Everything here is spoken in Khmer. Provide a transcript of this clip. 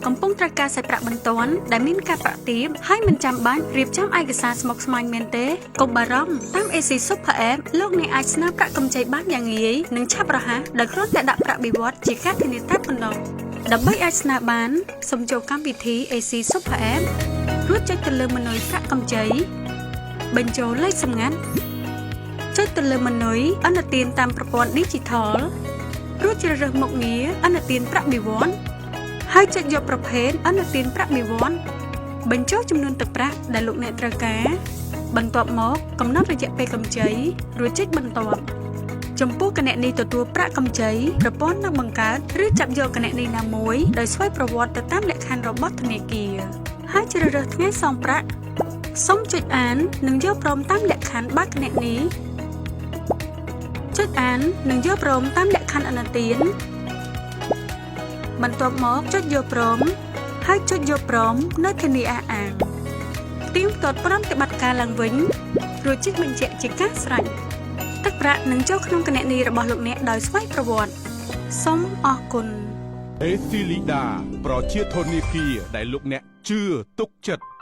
កំពុងត្រូវការសាច់ប្រាក់បន្ទាន់ដែលមានការប្រាក់ទាបហើយមិនចាំបាច់រៀបចំឯកសារស្មុគស្មាញមែនទេកុំបារម្ភតាម AC Super App លោកអ្នកអាចស្នើប្រាក់កម្ចីបានយ៉ាងងាយនិងឆាប់រហ័សដោយគ្រាន់តែដាក់ប្រាក់បៀវត្សជាការធានាតែប៉ុណ្ណោះដើម្បីអាចស្នើបានសូមចូលកម្មវិធី AC Super App រួចចុចទៅលើម៉ឺនុយប្រាក់កម្ចីបញ្ចូលលេខសម្ងាត់ចុចទៅលើម៉ឺនុយឥណទានតាមប្រព័ន្ធ Digital រួចជ្រើសរើសមុខងារឥណទានប្រាក់បៀវត្សហើយចុចយកប្រភេទឥណទានប្រាក់បៀវត្សបញ្ចូលចំនួនទឹកប្រាក់ដែលលោកអ្នកត្រូវការបន្ទាប់មកកំណត់រយៈពេលកម្ចីរួចចុចបន្ទាប់ចំពោះគណនីទទួលប្រាក់កម្ចីប្រព័ន្ធនឹងបង្កើតឬចាប់យកគណនីណាមួយដោយស្វ័យប្រវត្តិទៅតាមលក្ខខណ្ឌរបស់ធនាគារហើយជ្រើសរើសថ្ងៃសងប្រាក់សូមចុចអាននិងយកព្រមតាមលក្ខខណ្ឌបើកគណនីចុចអាននិងយកព្រមតាមលក្ខខណ្ឌឥណទានបន្ទាប់មកចុចយកព្រមហើយចុចយកព្រមនៅធានាអះអាងទៀងទាត់ប្រតិបត្តិការឡើងវិញរួចចុចបញ្ជាក់ជាការស្រេចទឹកប្រាក់នឹងចូលក្នុងគណនីរបស់លោកអ្នកដោយស្វ័យប្រវត្តិសូមអរគុណ អេស៊ីលីដាប្រជាធនាគារដែលលោកអ្នកជឿទុកចិត្ត